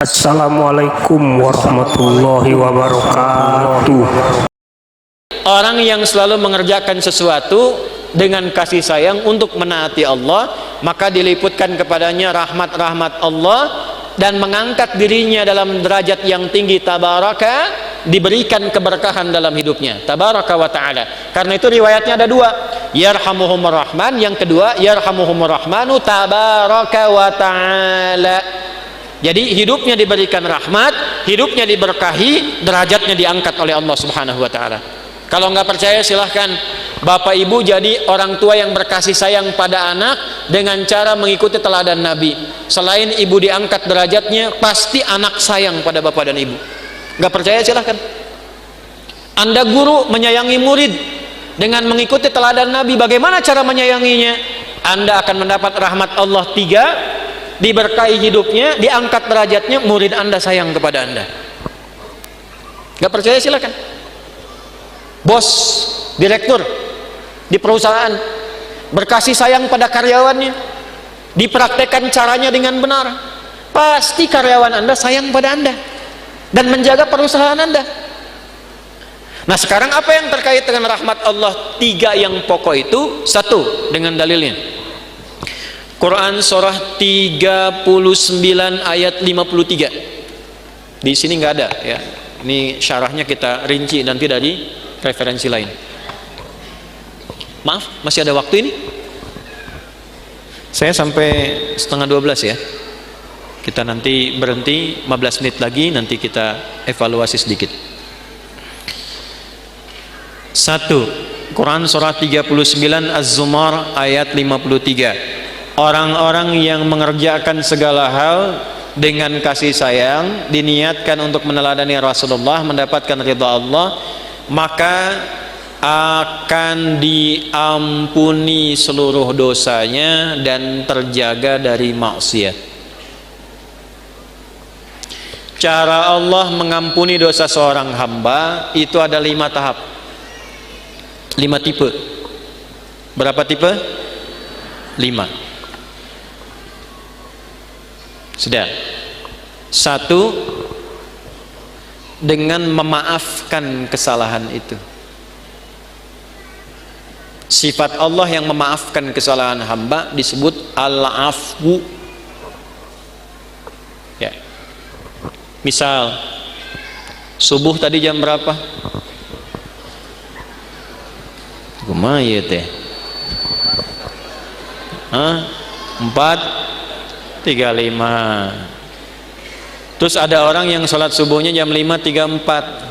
Assalamualaikum warahmatullahi wabarakatuh. Orang yang selalu mengerjakan sesuatu dengan kasih sayang untuk menaati Allah, maka diliputkan kepadanya rahmat-rahmat Allah dan mengangkat dirinya dalam derajat yang tinggi. Tabaraka, diberikan keberkahan dalam hidupnya. Tabaraka wa ta'ala. Karena itu riwayatnya ada dua, yarhamuhumur rahman, yang kedua yarhamuhumur rahmanu tabaraka wa ta'ala. Jadi hidupnya diberikan rahmat, hidupnya diberkahi, derajatnya diangkat oleh Allah Subhanahu wa ta'ala. Kalau nggak percaya silahkan Bapak Ibu jadi orang tua yang berkasih sayang pada anak dengan cara mengikuti teladan Nabi. Selain ibu diangkat derajatnya, pasti anak sayang pada bapak dan ibu. Nggak percaya silahkan. Anda guru menyayangi murid dengan mengikuti teladan Nabi, bagaimana cara menyayanginya? Anda akan mendapat rahmat Allah 3, diberkahi hidupnya, diangkat derajatnya, murid Anda sayang kepada Anda. Gak percaya silakan. Bos, direktur di perusahaan berkasih sayang pada karyawannya, dipraktekkan caranya dengan benar, pasti karyawan Anda sayang pada Anda dan menjaga perusahaan Anda. Nah, sekarang apa yang terkait dengan rahmat Allah 3 yang pokok itu? 1, dengan dalilnya Quran surah 39 ayat 53. Di sini nggak ada ya. Ini syarahnya kita rinci nanti dari referensi lain. Maaf, masih ada waktu ini? Saya sampai setengah 12 ya. Kita nanti berhenti 15 menit lagi, nanti kita evaluasi sedikit. 1. Quran surah 39 Az-Zumar ayat 53. Orang-orang yang mengerjakan segala hal dengan kasih sayang, diniatkan untuk meneladani Rasulullah, mendapatkan ridha Allah, maka akan diampuni seluruh dosanya dan terjaga dari maksiat. Cara Allah mengampuni dosa seorang hamba itu ada 5 tahap, 5 tipe. Berapa tipe? 5. Sudah. 1, dengan memaafkan kesalahan itu. Sifat Allah yang memaafkan kesalahan hamba disebut al-afwu. Ya. Misal subuh tadi jam berapa? Kumaha teh? 4:35. Terus ada orang yang sholat subuhnya jam 5:34.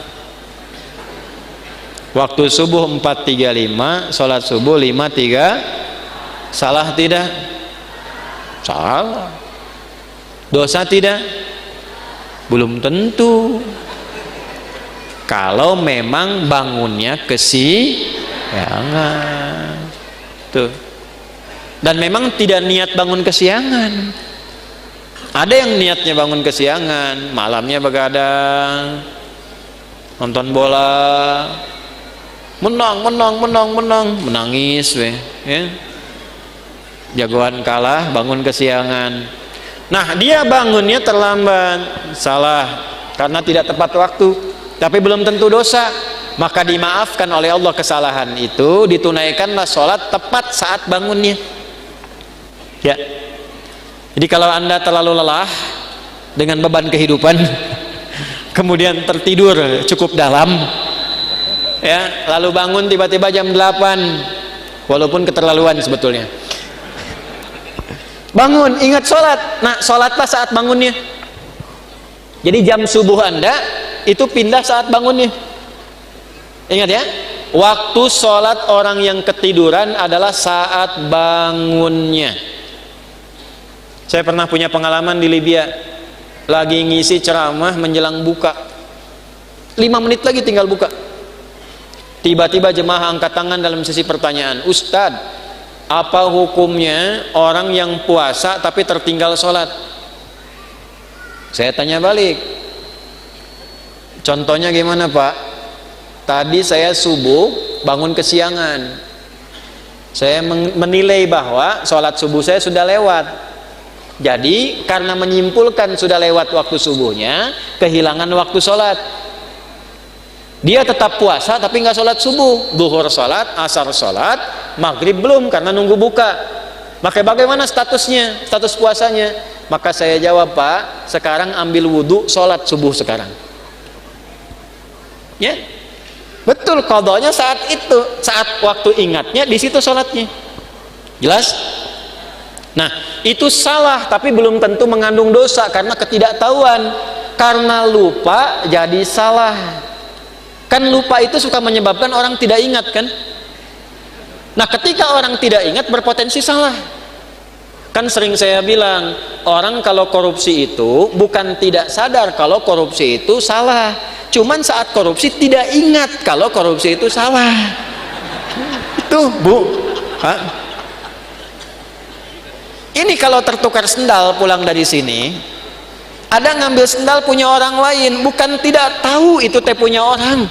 Waktu subuh 4:35, sholat subuh 5:3. Salah tidak? Salah. Dosa tidak? Belum tentu. Kalau memang bangunnya kesiangan. Tuh. Dan memang tidak niat bangun kesiangan. Ada yang niatnya bangun kesiangan, malamnya begadang, nonton bola, menangis weh, ya. Jagoan kalah, bangun kesiangan. Nah, dia bangunnya terlambat, salah karena tidak tepat waktu, tapi belum tentu dosa. Maka dimaafkan oleh Allah kesalahan itu, ditunaikanlah sholat tepat saat bangunnya. Ya. Jadi kalau Anda terlalu lelah dengan beban kehidupan, kemudian tertidur cukup dalam, ya, lalu bangun tiba-tiba jam 8, walaupun keterlaluan sebetulnya. Bangun, ingat sholat. Nah, sholatlah saat bangunnya. Jadi jam subuh Anda itu pindah saat bangunnya. Ingat ya, waktu sholat orang yang ketiduran adalah saat bangunnya. Saya pernah punya pengalaman di Libya, lagi ngisi ceramah menjelang buka, 5 menit lagi tinggal buka. Tiba-tiba jemaah angkat tangan dalam sesi pertanyaan, Ustadz, apa hukumnya orang yang puasa tapi tertinggal sholat? Saya tanya balik, contohnya gimana Pak? Tadi saya subuh bangun kesiangan, saya menilai bahwa sholat subuh saya sudah lewat. Jadi karena menyimpulkan sudah lewat waktu subuhnya, kehilangan waktu sholat. Dia tetap puasa tapi nggak sholat subuh, zuhur sholat, asar sholat, maghrib belum karena nunggu buka. Maka bagaimana statusnya, status puasanya? Maka saya jawab, Pak, sekarang ambil wudhu, sholat subuh sekarang. Ya, betul, qadanya saat itu, saat waktu ingatnya di situ sholatnya. Jelas? Nah, itu salah tapi belum tentu mengandung dosa karena ketidaktahuan. Karena lupa jadi salah. Kan lupa itu suka menyebabkan orang tidak ingat kan? Nah, ketika orang tidak ingat berpotensi salah. Kan sering saya bilang, orang kalau korupsi itu bukan tidak sadar kalau korupsi itu salah. Cuman saat korupsi tidak ingat kalau korupsi itu salah. Itu, Bu. Hah? Ini kalau tertukar sendal pulang dari sini, ada ngambil sendal punya orang lain, bukan tidak tahu itu teh punya orang,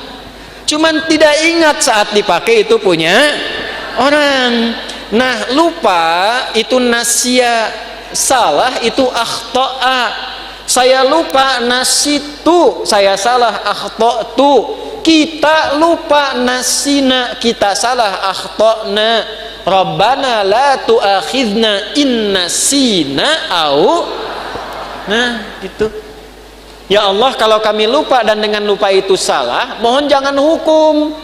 cuman tidak ingat saat dipakai itu punya orang. Nah, lupa itu nasya, salah itu akhto'a. Saya lupa, nasitu, saya salah, akhto'tu. Kita lupa, nasina, kita salah, akhto'na. Rabbana la tu'akhidna in nasina au. Nah, gitu. Ya Allah, kalau kami lupa dan dengan lupa itu salah, mohon jangan hukum.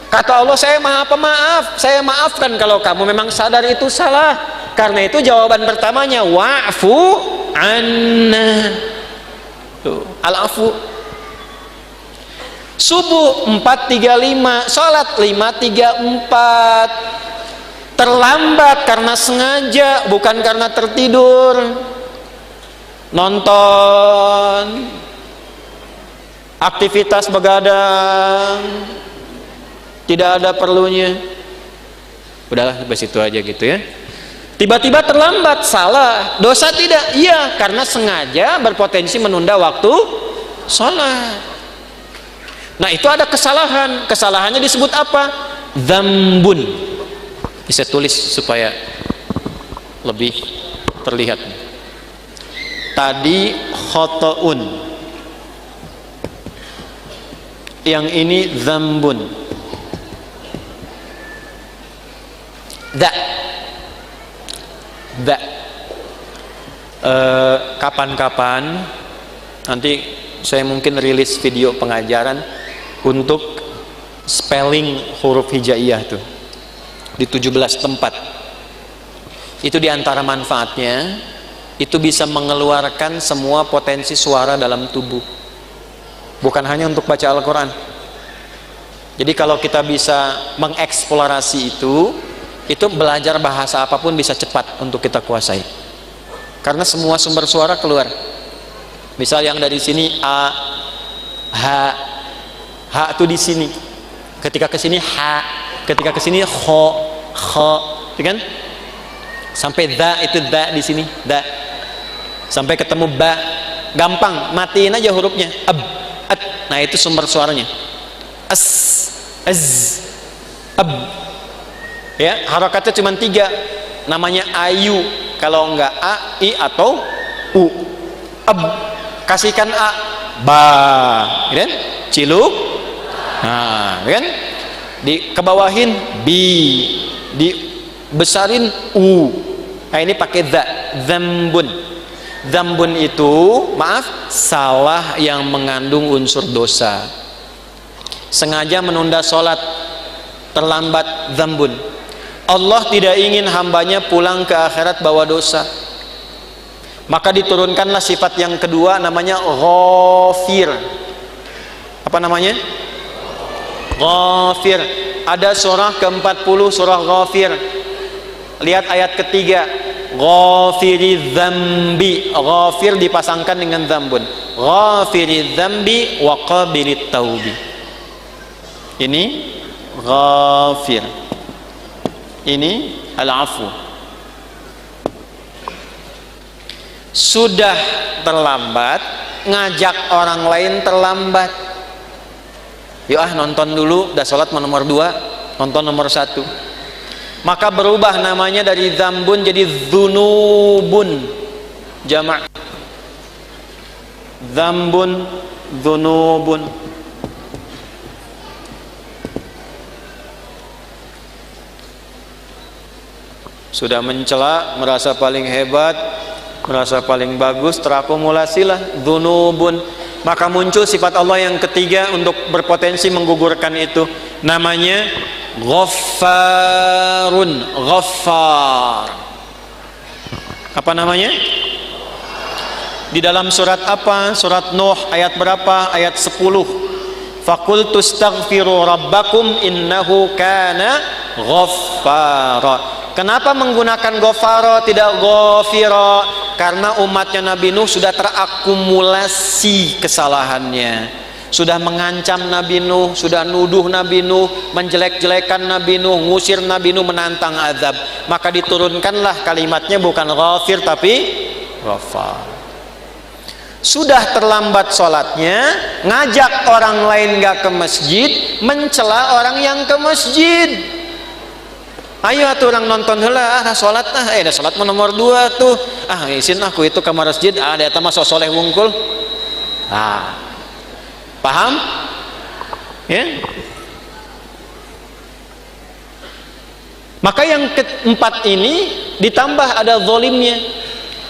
Kata Allah, saya maha pemaaf, saya maafkan kalau kamu memang sadar itu salah. Karena itu jawaban pertamanya wa'fu anna. Tuh, al-afu. Subuh 4.35, salat 5.34. Terlambat karena sengaja, bukan karena tertidur. Nonton, aktivitas begadang, tidak ada perlunya, udahlah sampai situ aja gitu ya. Tiba-tiba terlambat, salah, dosa tidak? Iya, karena sengaja berpotensi menunda waktu sholat. Nah, itu ada kesalahan. Kesalahannya disebut apa? Dzambun. Bisa tulis supaya lebih terlihat. Tadi khotoun, yang ini dzambun. Kapan-kapan nanti saya mungkin rilis video pengajaran untuk spelling huruf hijaiyah tuh di 17 tempat. Itu diantara manfaatnya, itu bisa mengeluarkan semua potensi suara dalam tubuh, bukan hanya untuk baca Al-Quran. Jadi kalau kita bisa mengeksplorasi itu belajar bahasa apapun bisa cepat untuk kita kuasai, karena semua sumber suara keluar. Misal yang dari sini a, ha itu di sini, ketika ke sini ha, ketika ke sini kho, kan? Sampai da itu da di sini, da. Sampai ketemu ba, gampang, matiin aja hurufnya. Ab, at. Nah, itu sumber suaranya. As, az, ab. Ya, harakatnya cuma 3. Namanya ayu. Kalau enggak a, i atau u. Ab. Kasihkan a, ba. Kan? Ciluk. Nah, kan? Di kebawahin bi. Di besarin u. Nah, ini pakai za, dzambun. Dzambun itu, maaf, salah yang mengandung unsur dosa. Sengaja menunda sholat, terlambat, dzambun. Allah tidak ingin hambanya pulang ke akhirat bawa dosa. Maka diturunkanlah sifat yang kedua, namanya ghafir. Apa namanya? Ghafir. Ada surah ke-40, surah Ghafir. Lihat ayat ketiga, ghafiriz dzambi. Ghafir dipasangkan dengan dzambun. Ghafiriz dzambi wa qabilit taubi. Ini ghafir, ini al-afu. Sudah terlambat, ngajak orang lain terlambat. Yuk nonton dulu, udah sholat nomor 2, nonton nomor 1. Maka berubah namanya dari dzambun jadi dzunubun. Jamak. Dzambun, dzunubun. Sudah mencela, merasa paling hebat, merasa paling bagus, terakumulasilah dzunubun. Maka muncul sifat Allah yang ketiga untuk berpotensi menggugurkan itu, namanya Ghaffarun. Ghaffar. Apa namanya? Di dalam surat apa? Surat Nuh ayat berapa? Ayat 10. Faqultu astaghfiru rabbakum innahu kana ghaffara. Kenapa menggunakan Ghafara tidak Ghafira? Karena umatnya Nabi Nuh sudah terakumulasi kesalahannya, sudah mengancam Nabi Nuh, sudah nuduh Nabi Nuh, menjelek-jelekan Nabi Nuh, ngusir Nabi Nuh, menantang azab. Maka diturunkanlah kalimatnya bukan Ghafir tapi Ghafar. Sudah terlambat sholatnya, ngajak orang lain gak ke masjid, mencela orang yang ke masjid. Ayo atuh orang nonton heula, sholat dah sholat nomor 2 tuh. Isin aku itu kamar masjid, ada eta mah soleh wungkul. Paham? Ya. Maka yang keempat ini ditambah ada zalimnya.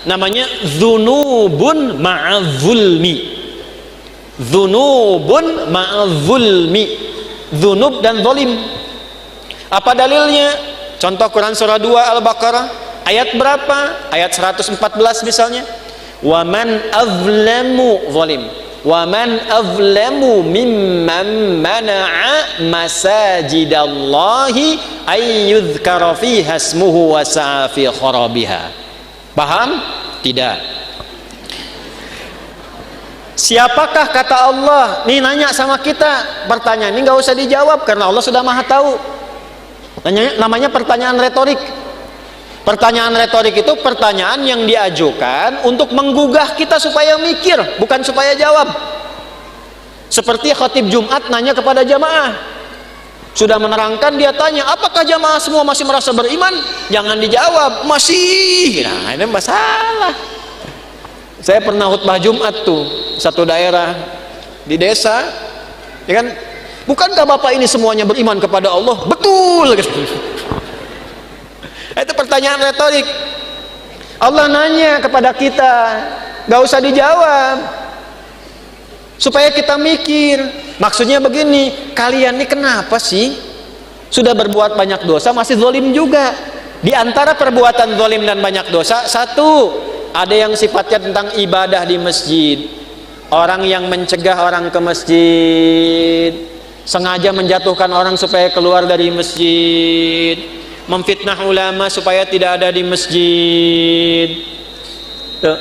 Namanya dzunubun ma'adzulmi. Dzunubun ma'adzulmi. Dzunub dan zalim. Apa dalilnya? Contoh Quran surah 2 Al-Baqarah ayat berapa? Ayat 114 misalnya. Wa man azlamu zalim. Wa man azlamu mimman mana'a masajidallahi ay yuzkara fiha ismuhu wa sa'a fi kharabiha. Paham? Tidak. Siapakah kata Allah? Nih nanya sama kita, pertanyaan ini nggak usah dijawab karena Allah sudah Maha tahu. Namanya pertanyaan retorik. Pertanyaan retorik itu pertanyaan yang diajukan untuk menggugah kita supaya mikir, bukan supaya jawab. Seperti khatib Jumat nanya kepada jamaah, sudah menerangkan, dia tanya, apakah jamaah semua masih merasa beriman? Jangan dijawab, masih. Nah ini masalah. Saya pernah khutbah Jumat tuh, satu daerah di desa, ya kan? Bukankah bapak ini semuanya beriman kepada Allah? Betul. Itu pertanyaan retorik. Allah nanya kepada kita, gak usah dijawab, supaya kita mikir. Maksudnya begini, kalian ini kenapa sih sudah berbuat banyak dosa masih zalim juga? Di antara perbuatan zalim dan banyak dosa, satu, ada yang sifatnya tentang ibadah di masjid. Orang yang mencegah orang ke masjid, sengaja menjatuhkan orang supaya keluar dari masjid, memfitnah ulama supaya tidak ada di masjid. Tuh,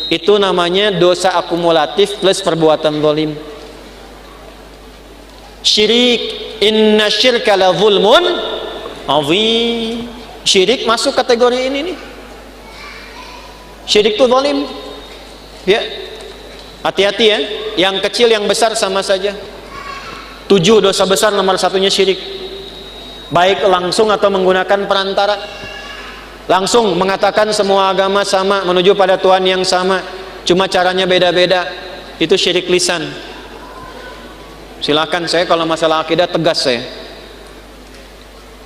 itu namanya dosa akumulatif plus perbuatan zalim. Syirik, inna syirka la zulmun azim. Syirik masuk kategori ini nih. Syirik itu zalim. Ya. Hati-hati ya, yang kecil yang besar sama saja. 7 dosa besar, nomor satunya syirik. Baik langsung atau menggunakan perantara. Langsung mengatakan semua agama sama, menuju pada Tuhan yang sama, cuma caranya beda-beda. Itu syirik lisan. Silakan, saya kalau masalah akidah tegas saya.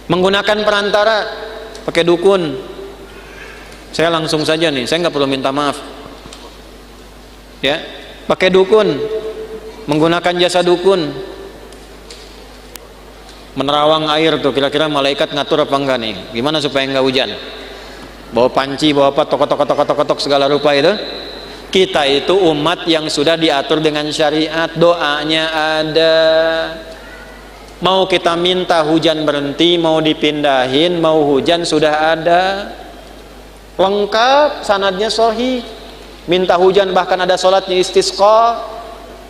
Menggunakan perantara, pakai dukun, saya langsung saja nih, saya nggak perlu minta maaf. Ya, pakai dukun, menggunakan jasa dukun, menerawang air tuh, kira-kira malaikat ngatur apa enggak nih? Gimana supaya enggak hujan? Bawa panci, bawa apa, tokotok segala rupa itu. Kita itu umat yang sudah diatur dengan syariat, doanya ada. Mau kita minta hujan berhenti, mau dipindahin, mau hujan sudah ada. Lengkap, sanadnya sahih. Minta hujan bahkan ada sholatnya istisqa.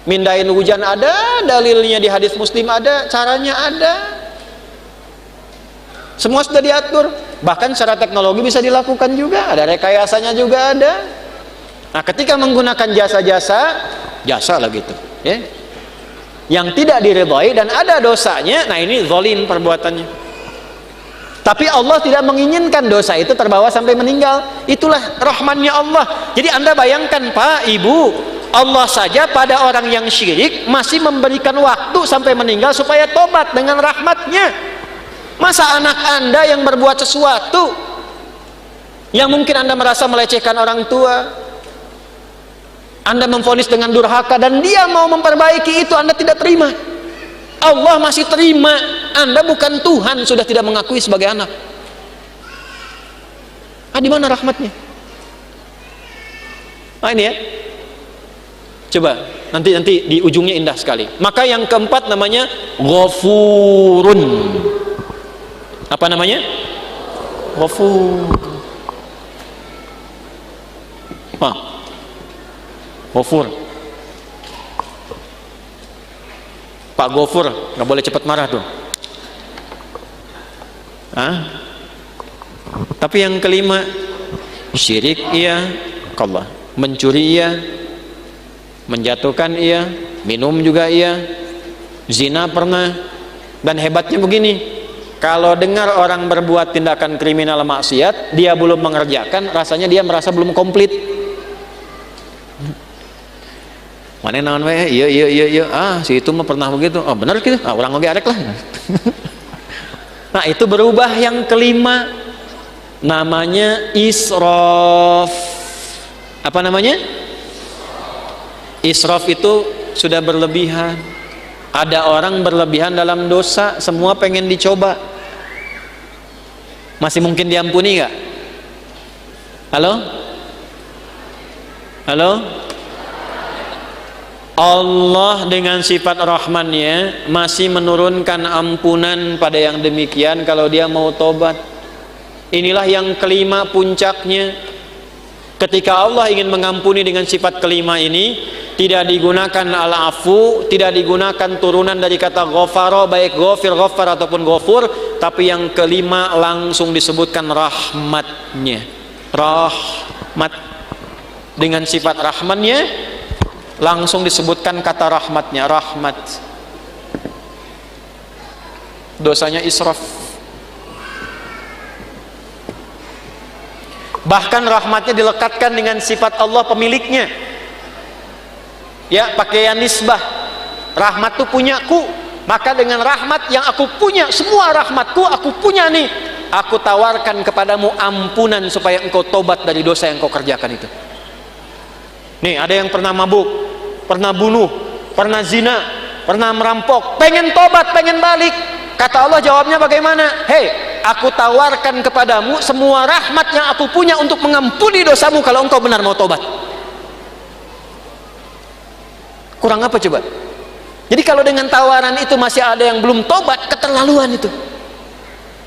Mindahin hujan ada, dalilnya di hadis Muslim ada, caranya ada. Semua sudah diatur. Bahkan secara teknologi bisa dilakukan juga, ada rekayasanya juga ada. Nah, ketika menggunakan jasa lah gitu, ya, yang tidak diridhai dan ada dosanya, nah ini zalim perbuatannya. Tapi Allah tidak menginginkan dosa itu terbawa sampai meninggal. Itulah rahmannya Allah. Jadi Anda bayangkan Pak, Ibu, Allah saja pada orang yang syirik masih memberikan waktu sampai meninggal supaya tobat dengan rahmatnya. Masa anak Anda yang berbuat sesuatu yang mungkin Anda merasa melecehkan orang tua, Anda memvonis dengan durhaka, dan dia mau memperbaiki itu, Anda tidak terima. Allah masih terima. Anda bukan Tuhan, sudah tidak mengakui sebagai anak. Di mana rahmatnya? Ini ya. Coba nanti di ujungnya indah sekali. Maka yang keempat namanya Ghafurun. Apa namanya? Ghafur. Ghafur. Pak Ghafur nggak boleh cepat marah tuh. Tapi yang kelima, syirik iya, Allah, mencuri iya, menjatuhkan iya, minum juga iya, zina pernah. Dan hebatnya begini, kalau dengar orang berbuat tindakan kriminal maksiat, dia belum mengerjakan, rasanya dia merasa belum komplit. Mana naon we? Iya. Si itu mah pernah begitu. Oh, benar gitu. Orang oge arek lah. Nah, itu berubah yang kelima. Namanya israf. Apa namanya? Israf itu sudah berlebihan. Ada orang berlebihan dalam dosa, semua pengen dicoba. Masih mungkin diampuni nggak? Halo? Allah dengan sifat rahmannya masih menurunkan ampunan pada yang demikian kalau dia mau tobat. Inilah yang kelima puncaknya. Ketika Allah ingin mengampuni dengan sifat kelima ini, tidak digunakan al-afu, tidak digunakan turunan dari kata ghafara, baik ghafir, ghaffar ataupun ghafur, tapi yang kelima langsung disebutkan rahmatnya. Rahmat. Dengan sifat rahmannya langsung disebutkan kata rahmatnya, rahmat. Dosanya israf. Bahkan rahmatnya dilekatkan dengan sifat Allah pemiliknya. Ya, pakaian nisbah. Rahmat itu punyaku, maka dengan rahmat yang aku punya, semua rahmatku aku punya nih, aku tawarkan kepadamu ampunan supaya engkau tobat dari dosa yang kau kerjakan itu. Nih, ada yang pernah mabuk, pernah bunuh, pernah zina, pernah merampok, pengen tobat, pengen balik. Kata Allah jawabnya bagaimana? Hei, aku tawarkan kepadamu semua rahmat yang aku punya untuk mengampuni dosamu kalau engkau benar mau tobat. Kurang apa coba? Jadi kalau dengan tawaran itu masih ada yang belum tobat, keterlaluan itu.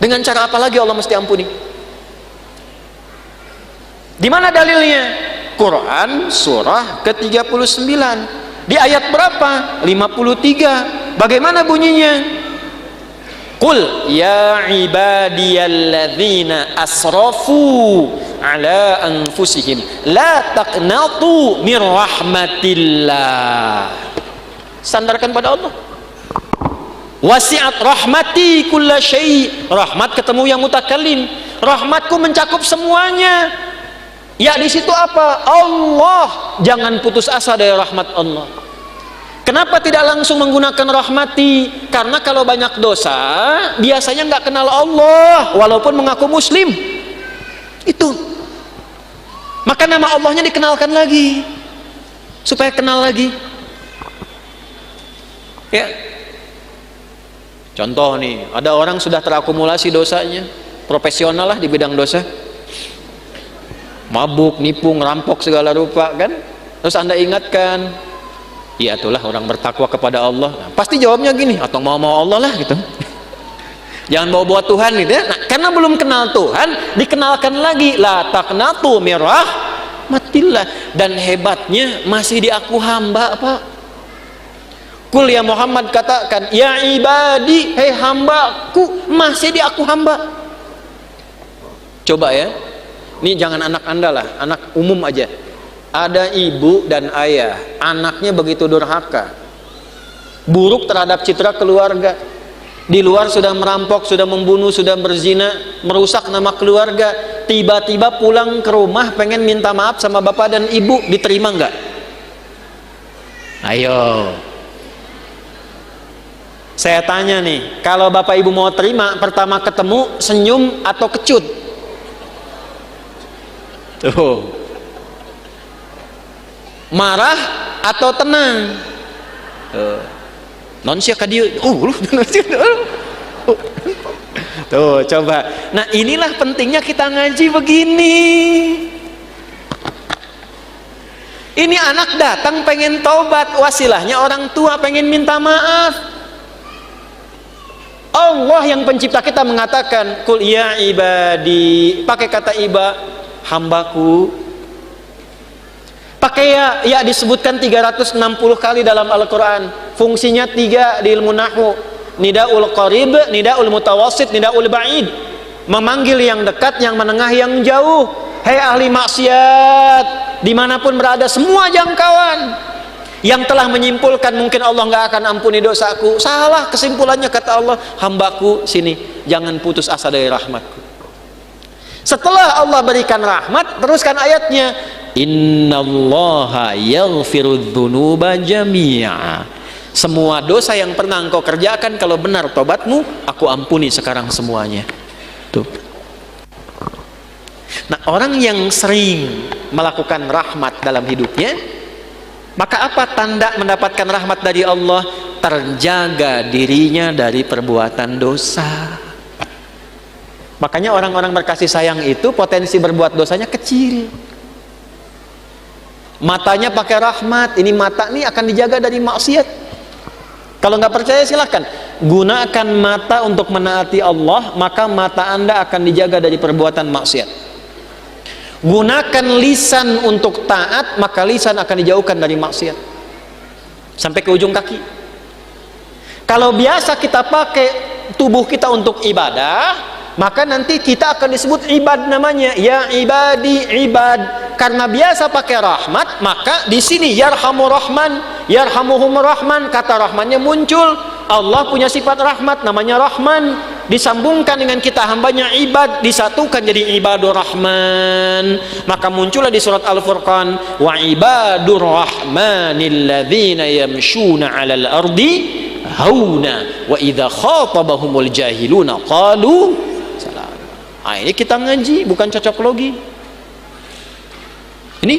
Dengan cara apa lagi Allah mesti ampuni? Di mana dalilnya? Quran surah ke-39 di ayat berapa? 53. Bagaimana bunyinya? Qul ya ibadiyalladzina asrafu ala anfusihim la taqnatu mir rahmatillah. Sandarkan pada Allah. Wasi'at rahmati kulla syai'. Rahmat ketemu yang mutakallim. Rahmatku mencakup semuanya. Ya, di situ apa? Allah. Jangan putus asa dari rahmat Allah. Kenapa tidak langsung menggunakan rahmati? Karena kalau banyak dosa biasanya nggak kenal Allah walaupun mengaku muslim. Itu. Maka nama Allahnya dikenalkan lagi supaya kenal lagi. Ya. Contoh nih, ada orang sudah terakumulasi dosanya, profesional lah di bidang dosa. Mabuk, nipu, ngerampok segala rupa kan? Terus Anda ingatkan, ya itulah orang bertakwa kepada Allah. Nah, pasti jawabnya gini, atau mau Allah lah gitu. Jangan bawa-bawa Tuhan gitu ya. Nah, karena belum kenal Tuhan, dikenalkan lagi la taqnatu mir rahmatillah. Dan hebatnya masih diaku hamba, Pak. Kul ya Muhammad, katakan ya ibadi, hei hambaku, masih diaku hamba. Coba ya, ini jangan anak Anda lah, anak umum aja. Ada ibu dan ayah, anaknya begitu durhaka, buruk terhadap citra keluarga. Di luar sudah merampok, sudah membunuh, sudah berzina, merusak nama keluarga. Tiba-tiba pulang ke rumah pengen minta maaf sama bapak dan ibu, diterima nggak? Ayo. Saya tanya nih, kalau bapak ibu mau terima, pertama ketemu senyum atau kecut? Tuh. Marah atau tenang? Non sia kadieu. Tuh, coba. Nah, inilah pentingnya kita ngaji begini. Ini anak datang pengen taubat, wasilahnya orang tua pengen minta maaf. Allah yang pencipta kita mengatakan, "Qul ya ibadi," pakai kata iba, hambaku. Pakai ya disebutkan 360 kali dalam Al-Quran. Fungsinya 3 di ilmu nahwu. Nidaul qarib, nidaul mutawassit, nidaul ba'id. Memanggil yang dekat, yang menengah, yang jauh. Hei ahli maksiat, dimanapun berada, semua jangkauan. Yang telah menyimpulkan mungkin Allah nggak akan ampuni dosaku. Salah kesimpulannya, kata Allah, hambaku sini, jangan putus asa dari rahmatku. Setelah Allah berikan rahmat, teruskan ayatnya, innallaha yaghfirudz dzunuba jami'a. Semua dosa yang pernah engkau kerjakan, kalau benar tobatmu, aku ampuni sekarang semuanya. Tuh. Nah, orang yang sering melakukan rahmat dalam hidupnya, maka apa tanda mendapatkan rahmat dari Allah? Terjaga dirinya dari perbuatan dosa. Makanya orang-orang berkasih sayang itu potensi berbuat dosanya kecil. Matanya pakai rahmat, ini mata nih akan dijaga dari maksiat. Kalau nggak percaya silahkan gunakan mata untuk menaati Allah, maka mata Anda akan dijaga dari perbuatan maksiat. Gunakan lisan untuk taat, maka lisan akan dijauhkan dari maksiat sampai ke ujung kaki. Kalau biasa kita pakai tubuh kita untuk ibadah, maka nanti kita akan disebut ibad namanya. Ya ibadi, ibad. Karena biasa pakai rahmat, maka di sini yarhamur rahman, yarhamuhum rahman, kata rahmannya muncul. Allah punya sifat rahmat, namanya rahman. Disambungkan dengan kita hambanya ibad, disatukan jadi ibadur rahman. Maka muncullah di surat Al-Furqan, wa ibadur rahmanil ladzina yamshuna 'alal ardi hauna wa idza khatabahumul jahiluna qalu. Nah, ini kita ngaji, bukan cocok logi. Ini.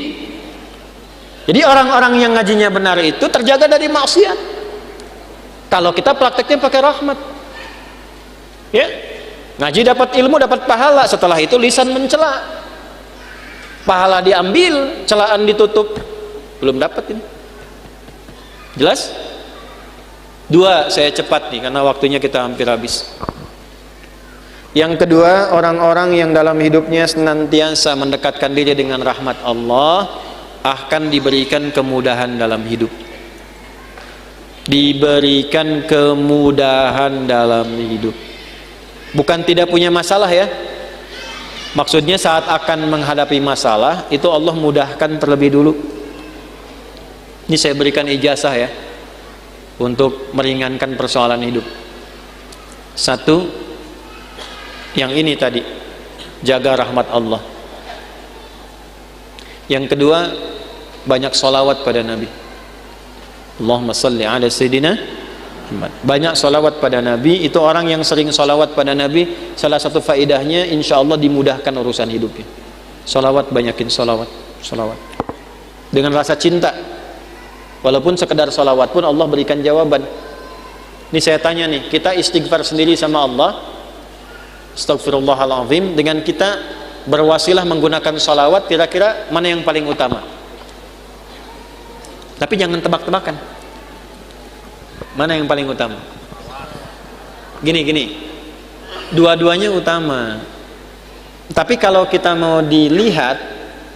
Jadi orang-orang yang ngajinya benar itu terjaga dari maksiat. Kalau kita prakteknya pakai rahmat. Ya. Ngaji dapat ilmu, dapat pahala. Setelah itu lisan mencela. Pahala diambil, celaan ditutup. Belum dapat ini. Jelas? 2, saya cepat nih karena waktunya kita hampir habis. Yang kedua, orang-orang yang dalam hidupnya senantiasa mendekatkan diri dengan rahmat Allah akan diberikan kemudahan dalam hidup. Diberikan kemudahan dalam hidup. Bukan tidak punya masalah ya. Maksudnya saat akan menghadapi masalah, itu Allah mudahkan terlebih dulu. Ini saya berikan ijazah ya, untuk meringankan persoalan hidup. 1, yang ini tadi, jaga rahmat Allah. Yang kedua, banyak sholawat pada Nabi. Allahumma salli ala Sayyidina Muhammad. Banyak sholawat pada Nabi. Itu orang yang sering sholawat pada Nabi, salah satu faedahnya insya Allah dimudahkan urusan hidupnya. Sholawat, banyakin sholawat. Sholawat dengan rasa cinta. Walaupun sekedar sholawat pun Allah berikan jawaban. Ini saya tanya nih, kita istighfar sendiri sama Allah, Astaghfirullahaladzim, dengan kita berwasilah menggunakan sholawat, kira-kira mana yang paling utama? Tapi jangan tebak-tebakan. Mana yang paling utama? Gini, dua-duanya utama. Tapi kalau kita mau dilihat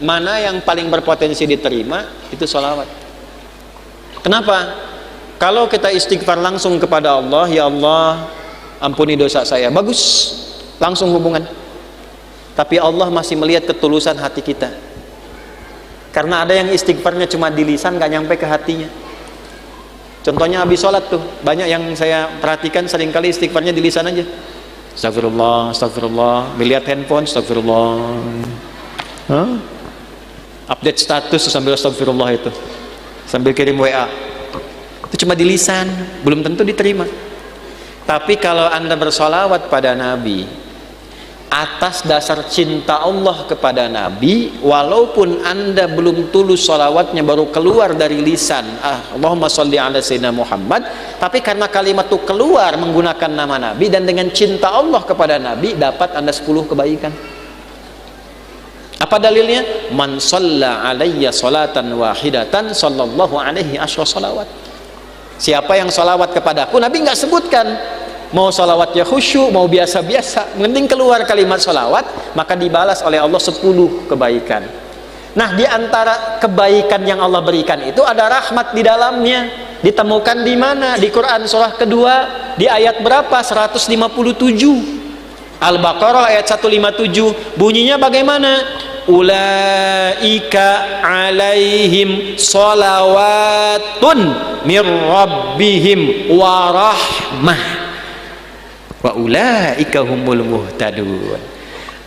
mana yang paling berpotensi diterima, itu sholawat. Kenapa? Kalau kita istighfar langsung kepada Allah, ya Allah ampuni dosa saya, bagus, langsung hubungan. Tapi Allah masih melihat ketulusan hati kita. Karena ada yang istighfarnya cuma di lisan, gak nyampe ke hatinya. Contohnya habis sholat tuh, banyak yang saya perhatikan seringkali istighfarnya di lisan aja. Astagfirullah, astagfirullah, melihat handphone, astagfirullah. Update status sambil astagfirullah itu, sambil kirim WA. Itu cuma di lisan, belum tentu diterima. Tapi kalau Anda bersolawat pada Nabi atas dasar cinta Allah kepada Nabi, walaupun Anda belum tulus solawatnya, baru keluar dari lisan, Allahumma sholli ala sayyidina Muhammad, tapi karena kalimat itu keluar menggunakan nama Nabi dan dengan cinta Allah kepada Nabi, dapat Anda 10 kebaikan. Apa dalilnya? Man shalla alayya salatan wahidatan sallallahu alaihi asyra salawat. Siapa yang solawat kepadaku, Nabi nggak sebutkan mau solawatnya khusyuk, mau biasa-biasa, mending keluar kalimat solawat, maka dibalas oleh Allah 10 kebaikan. Nah, di antara kebaikan yang Allah berikan itu ada rahmat di dalamnya. Ditemukan di mana? Di Quran surah kedua, di ayat berapa? 157. Al-Baqarah ayat 157. Bunyinya bagaimana? Ulaika alaihim sholawatun mir rabbihim warahmah wa ulaika humul muhtadun.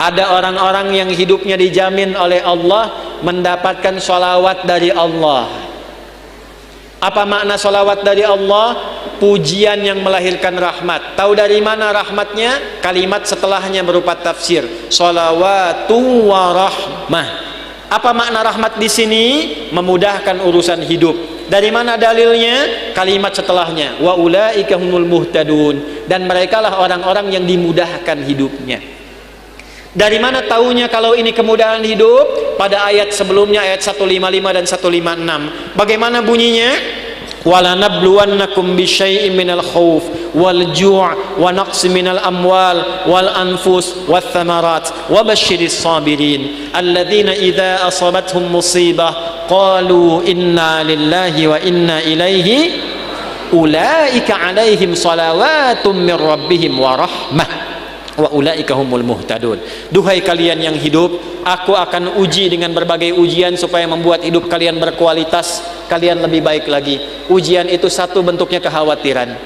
Ada orang-orang yang hidupnya dijamin oleh Allah mendapatkan sholawat dari Allah. Apa makna sholawat dari Allah? Pujian yang melahirkan rahmat. Tahu dari mana rahmatnya? Kalimat setelahnya berupa tafsir, sholawatu warahmah. Apa makna rahmat di sini? Memudahkan urusan hidup. Dari mana dalilnya? Kalimat setelahnya, wa ulaika humul muhtadun, dan merekalah orang-orang yang dimudahkan hidupnya. Dari mana taunya kalau ini kemudahan hidup? Pada ayat sebelumnya, ayat 155 dan 156. Bagaimana bunyinya? Wala nabluwannakum bisyai'in minal khauf wal ju' wa naqsi minal amwal wal anfus wath thamarat wa basyiris sabirin alladzina idza asabathum musibah qalu inna lillahi wa inna ilaihi ulaika alaihim salawatum mir rabbihim wa rahmah wa ulaika humul muhtadun. Duhai kalian yang hidup, aku akan uji dengan berbagai ujian supaya membuat hidup kalian berkualitas, kalian lebih baik lagi. Ujian itu satu bentuknya kekhawatiran.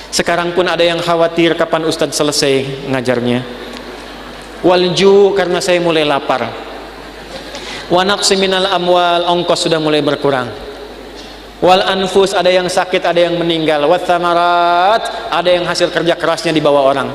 Sekarang pun ada yang khawatir kapan Ustadz selesai ngajarnya. Walju, karena saya mulai lapar. Wa naqsi minal amwal, ongkos sudah mulai berkurang. Wal anfus, ada yang sakit, ada yang meninggal. Wath thamarat, ada yang hasil kerja kerasnya dibawa orang.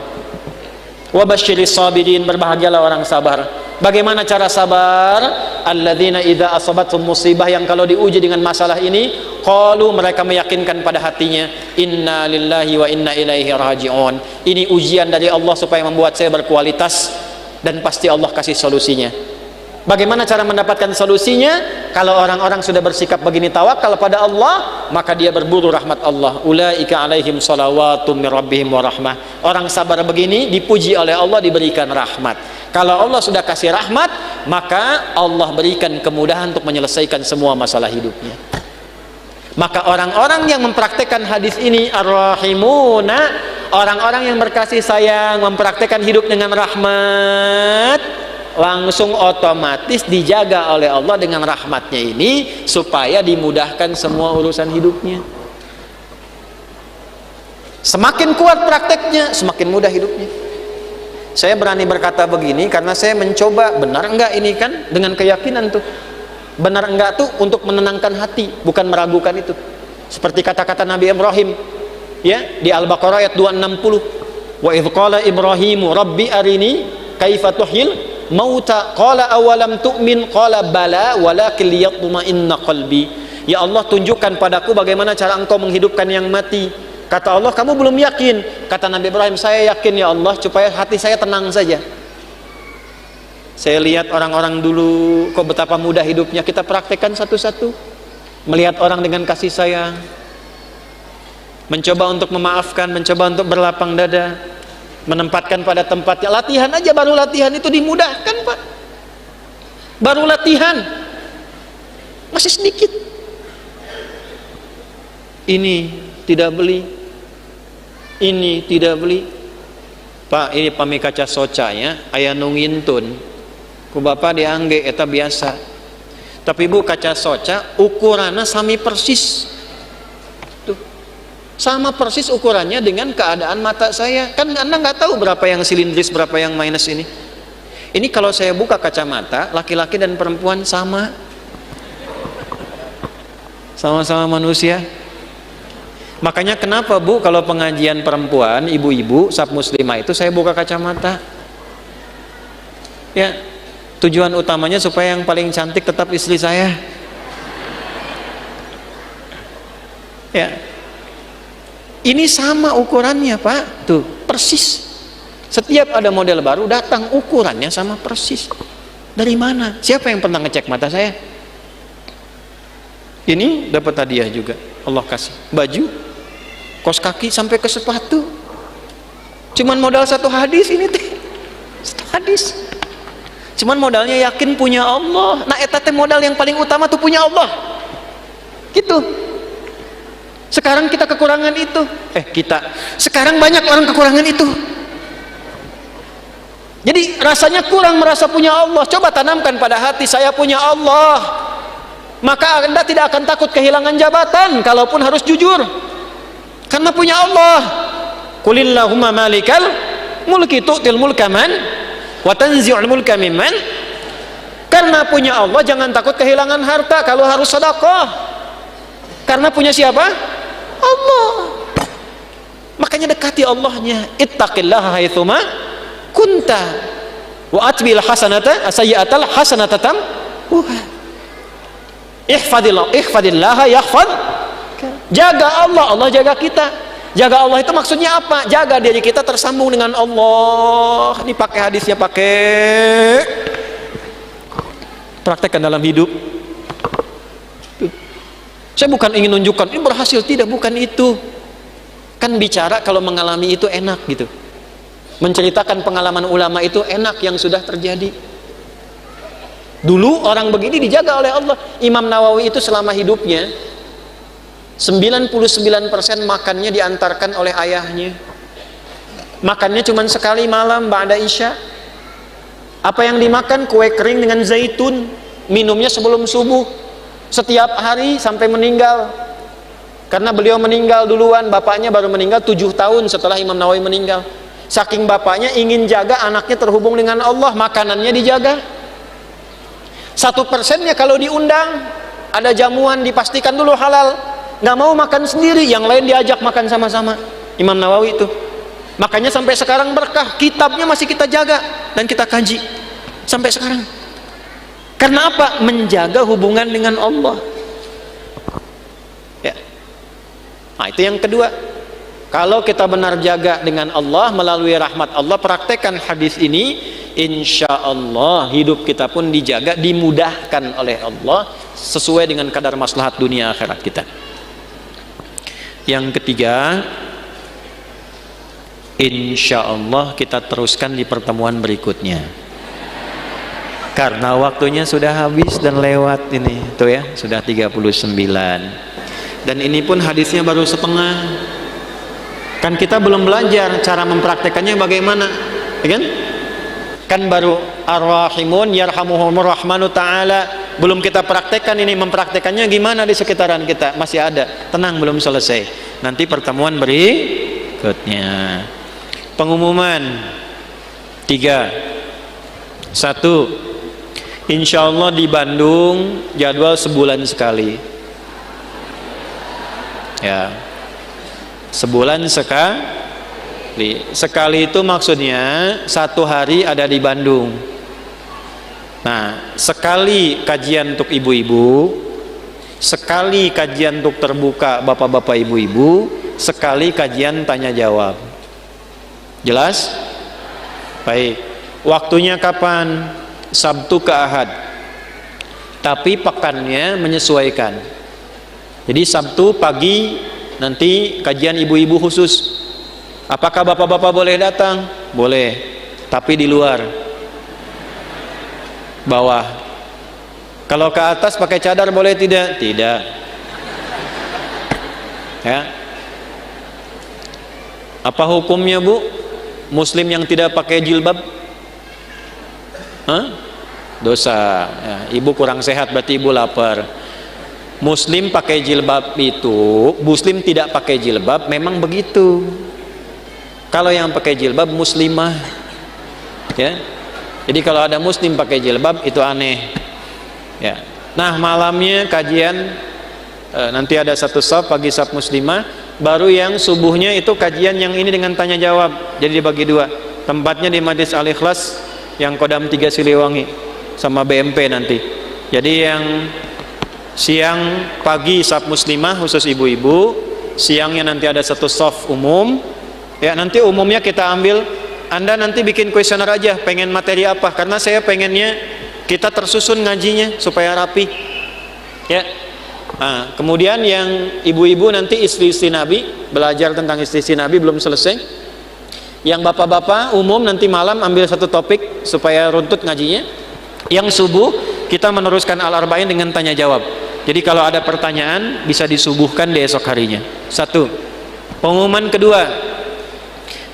Wa basyiris sabirin, berbahagialah orang sabar. Bagaimana cara sabar? Alladzina idza asabathum musibah, yang kalau diuji dengan masalah ini, qalu, mereka meyakinkan pada hatinya, inna lillahi wa inna ilaihi raji'un. Ini ujian dari Allah supaya membuat saya berkualitas, dan pasti Allah kasih solusinya. Bagaimana cara mendapatkan solusinya? Kalau orang-orang sudah bersikap begini, tawakal pada Allah, maka dia berburu rahmat Allah. Ulaika alaihim salawatum mir rabbihim wa rahmah. Orang sabar begini dipuji oleh Allah, diberikan rahmat. Kalau Allah sudah kasih rahmat, maka Allah berikan kemudahan untuk menyelesaikan semua masalah hidupnya. Maka orang-orang yang mempraktekkan hadis ini ar-rahimuna, orang-orang yang berkasih sayang, mempraktekkan hidup dengan rahmat, langsung otomatis dijaga oleh Allah dengan rahmatnya ini, supaya dimudahkan semua urusan hidupnya. Semakin kuat prakteknya, semakin mudah hidupnya. Saya berani berkata begini karena saya mencoba, benar enggak ini kan, dengan keyakinan tuh. Benar enggak tuh untuk menenangkan hati, bukan meragukan itu. Seperti kata-kata Nabi Ibrahim, ya, di Al-Baqarah ayat 260. Wa idh qala Ibrahimu rabbi arini kaifa tuhyil mauta qala awalam tu'min qala bala walakin liyatma'inna qalbi. Ya Allah, tunjukkan padaku bagaimana cara engkau menghidupkan yang mati. Kata Allah, kamu belum yakin. Kata Nabi Ibrahim, saya yakin ya Allah, supaya hati saya tenang saja. Saya lihat orang-orang dulu, kok betapa mudah hidupnya. Kita praktekkan satu-satu. Melihat orang dengan kasih sayang, mencoba untuk memaafkan, mencoba untuk berlapang dada, menempatkan pada tempatnya. Latihan aja, baru latihan itu dimudahkan, Pak. Baru latihan masih sedikit. Ini tidak beli, ini tidak beli. Pak, ini pami kaca soca ya, aya nu ngintun ku bapak diangge eta biasa. Tapi Bu, kaca soca ukurannya sami persis. Tuh. Sama persis ukurannya dengan keadaan mata saya. Kan Anda nggak tahu berapa yang silindris, berapa yang minus ini. Ini kalau saya buka kacamata, laki-laki dan perempuan sama. Sama-sama manusia. Makanya kenapa Bu, kalau pengajian perempuan, ibu-ibu, sab muslimah itu saya buka kacamata. Ya, tujuan utamanya supaya yang paling cantik tetap istri saya. Ya. Ini sama ukurannya Pak, tuh persis. Setiap ada model baru datang ukurannya sama persis. Dari mana? Siapa yang pernah ngecek mata saya? Ini dapat hadiah juga, Allah kasih baju, kos kaki sampai ke sepatu. Cuman modal satu hadis ini teh, satu hadis. Cuman modalnya yakin punya Allah. Nah eta teh modal yang paling utama tuh punya Allah. Gitu. Sekarang kita kekurangan itu. Sekarang banyak orang kekurangan itu. Jadi rasanya kurang merasa punya Allah. Coba tanamkan pada hati, saya punya Allah. Maka Anda tidak akan takut kehilangan jabatan, kalaupun harus jujur. Karena punya Allah. Qulillahumma malikal mulki tu'til mulka man wa tanzi'ul mulka mimman. Karena punya Allah jangan takut kehilangan harta kalau harus sedekah. Karena punya siapa? Allah. Makanya dekati Allahnya. Ittaqillaha haitsuma kunta wa atbil hasanata sayyi'atal hasanata tamhuha. Ihfadillaha yahfad. Jaga Allah, Allah jaga kita. Jaga Allah itu maksudnya apa? Jaga diri kita tersambung dengan Allah. Ini pakai hadisnya, pakai praktekkan dalam hidup. Saya bukan ingin nunjukkan ini berhasil, tidak, bukan itu. Kan bicara kalau mengalami itu enak gitu. Menceritakan pengalaman ulama itu enak yang sudah terjadi. Dulu orang begini dijaga oleh Allah. Imam Nawawi itu selama hidupnya 99% makannya diantarkan oleh ayahnya. Makannya cuma sekali malam ba'da isya. Apa yang dimakan? Kue kering dengan zaitun. Minumnya sebelum subuh. Setiap hari sampai meninggal. Karena beliau meninggal duluan, bapaknya baru meninggal 7 tahun setelah Imam Nawawi meninggal. Saking bapaknya ingin jaga anaknya terhubung dengan Allah, makanannya dijaga. 1%-nya kalau diundang, ada jamuan dipastikan dulu halal. Nggak mau makan sendiri, yang lain diajak makan sama-sama. Imam Nawawi itu. Makanya sampai sekarang berkah, kitabnya masih kita jaga dan kita kaji sampai sekarang. Karena apa? Menjaga hubungan dengan Allah. Ya. Nah, itu yang kedua. Kalau kita benar jaga dengan Allah melalui rahmat Allah, praktekkan hadis ini, insya Allah hidup kita pun dijaga, dimudahkan oleh Allah sesuai dengan kadar maslahat dunia akhirat kita. Yang ketiga, insya Allah kita teruskan di pertemuan berikutnya. Karena waktunya sudah habis dan lewat ini, tuh ya, sudah 39. Dan ini pun hadisnya baru setengah. Kan kita belum belajar cara mempraktekannya bagaimana, ya kan? Kan baru ar-rahimun yarhamuhumur rahmanu ta'ala. Belum kita praktekkan ini, mempraktekannya gimana di sekitaran kita. Masih ada, tenang, belum selesai. Nanti pertemuan berikutnya. Pengumuman 3. 1. Insya Allah di Bandung jadwal sebulan sekali. Ya, sebulan sekali. Sekali itu maksudnya 1 hari ada di Bandung. Nah, sekali kajian untuk ibu-ibu, sekali kajian untuk terbuka bapak-bapak ibu-ibu, sekali kajian tanya jawab. Jelas? Baik. Waktunya kapan? Sabtu ke Ahad. Tapi pekannya menyesuaikan. Jadi Sabtu pagi nanti kajian ibu-ibu khusus. Apakah bapak-bapak boleh datang? Boleh. Tapi di luar. Bawah. Kalau ke atas pakai cadar boleh tidak? Tidak. Ya. Apa hukumnya, Bu? Muslim yang tidak pakai jilbab? Hah? Dosa. Ya, ibu kurang sehat berarti ibu lapar. Muslim pakai jilbab itu, Muslim tidak pakai jilbab memang begitu. Kalau yang pakai jilbab muslimah, ya. Jadi kalau ada Muslim pakai jilbab itu aneh, ya. Nah malamnya kajian, nanti ada satu shaf pagi shaf muslimah, baru yang subuhnya itu kajian yang ini dengan tanya jawab. Jadi dibagi dua. Tempatnya di Majlis Al-Ikhlas yang Kodam 3 Siliwangi sama BMP nanti. Jadi yang siang pagi shaf muslimah khusus ibu-ibu, siangnya nanti ada satu shaf umum. Ya nanti umumnya kita ambil, Anda nanti bikin kuesioner aja, pengen materi apa? Karena saya pengennya kita tersusun ngajinya supaya rapi. Ya. Nah, kemudian yang ibu-ibu nanti istri-istri Nabi, belajar tentang istri-istri Nabi belum selesai. Yang bapak-bapak umum nanti malam ambil satu topik supaya runtut ngajinya. Yang subuh kita meneruskan Al-Arba'in dengan tanya jawab. Jadi kalau ada pertanyaan bisa disubuhkan di esok harinya. Satu. Pengumuman kedua,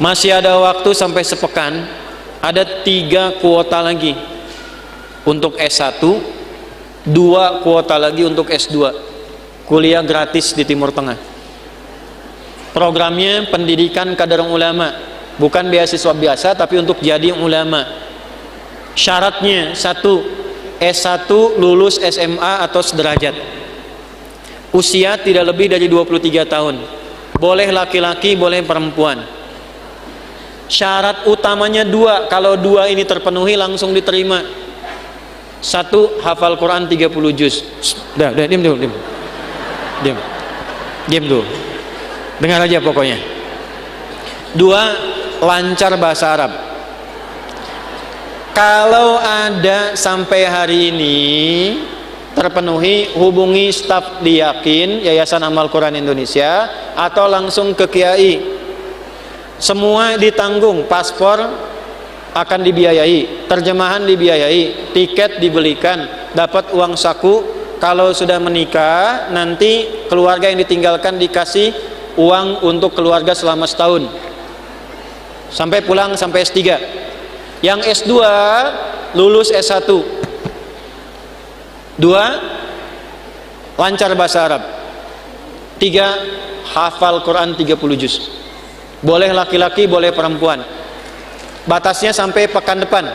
masih ada waktu sampai sepekan, ada 3 kuota lagi untuk S1, 2 kuota lagi untuk S2, kuliah gratis di Timur Tengah. Programnya pendidikan kader ulama, bukan beasiswa biasa tapi untuk jadi ulama. Syaratnya 1, S1 lulus SMA atau sederajat, usia tidak lebih dari 23 tahun, boleh laki-laki boleh perempuan. Syarat utamanya 2, kalau 2 ini terpenuhi langsung diterima. 1, hafal Quran 30 juz. Diam dulu, diam dulu, dengar aja pokoknya. 2, lancar bahasa Arab. Kalau ada sampai hari ini terpenuhi, hubungi staf di Yakin Yayasan Amal Quran Indonesia atau langsung ke Kiai. Semua ditanggung, paspor akan dibiayai, terjemahan dibiayai, tiket dibelikan, dapat uang saku. Kalau sudah menikah nanti keluarga yang ditinggalkan dikasih uang untuk keluarga selama setahun sampai pulang sampai S3. Yang S2 lulus S1. 2, lancar bahasa Arab. 3, hafal Quran 30 juz. Boleh laki-laki, boleh perempuan. Batasnya sampai pekan depan.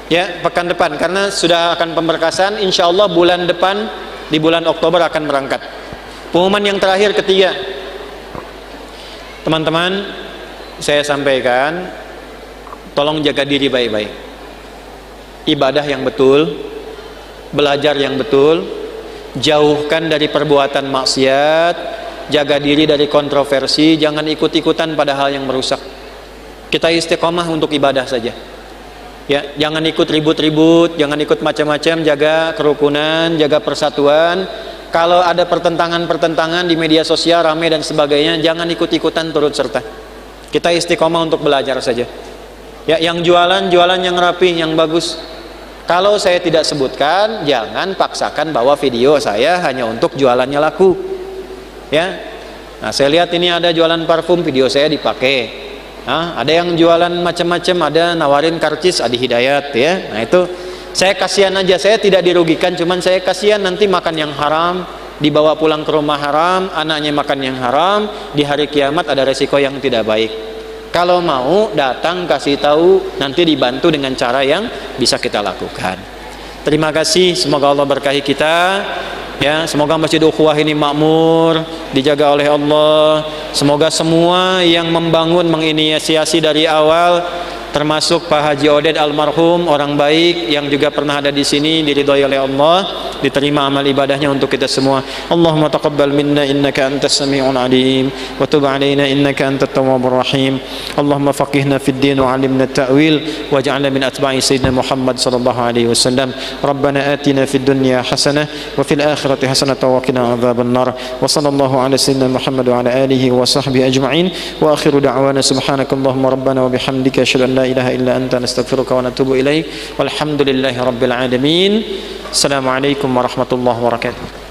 Ya, pekan depan karena sudah akan pemberkasan, insya Allah bulan depan di bulan Oktober akan berangkat. Pengumuman yang terakhir ketiga. Teman-teman, saya sampaikan, tolong jaga diri baik-baik. Ibadah yang betul, belajar yang betul, jauhkan dari perbuatan maksiat, jaga diri dari kontroversi, jangan ikut-ikutan pada hal yang merusak. Kita istiqomah untuk ibadah saja. Ya, jangan ikut ribut-ribut, jangan ikut macam-macam, jaga kerukunan, jaga persatuan. Kalau ada pertentangan-pertentangan di media sosial ramai dan sebagainya, jangan ikut-ikutan turut serta. Kita istiqomah untuk belajar saja. Ya, yang jualan yang rapi, yang bagus. Kalau saya tidak sebutkan, jangan paksakan bahwa video saya hanya untuk jualannya laku. Ya. Nah, saya lihat ini ada jualan parfum, video saya dipakai. Nah, ada yang jualan macam-macam, ada nawarin karcis Adi Hidayat ya. Nah, itu saya kasihan aja, saya tidak dirugikan, cuman saya kasihan nanti makan yang haram, dibawa pulang ke rumah haram, anaknya makan yang haram, di hari kiamat ada resiko yang tidak baik. Kalau mau datang kasih tahu, nanti dibantu dengan cara yang bisa kita lakukan. Terima kasih, semoga Allah berkahi kita. Ya, semoga Masjid Ukhuwah ini makmur, dijaga oleh Allah. Semoga semua yang membangun, menginisiasi dari awal, termasuk Pak Haji Oded almarhum, orang baik yang juga pernah ada di sini, diridhoi oleh Allah, diterima amal ibadahnya untuk kita semua. Allahumma taqabbal minna innaka antas sami'un alim wa tub alaina innaka antat tawwabur rahim. Allahumma faqihna fid din wa 'allimna at-ta'wil waj'alna min atba'i sayyidina Muhammad sallallahu alaihi wasallam. Rabbana atina fid dunya hasanah wa fil akhirati hasanah wa qina adzaban nar. Wa sallallahu ala sayyidina Muhammad wa ala alihi wa sahbihi ajma'in. Wa akhiru da'wana subhanakallahumma rabbana wa bihamdika asyhadu an la ilaha illa anta nastaghfiruka wa natubu ilaik. Walhamdulillahi rabbil alamin. Assalamualaikum warahmatullahi wabarakatuh.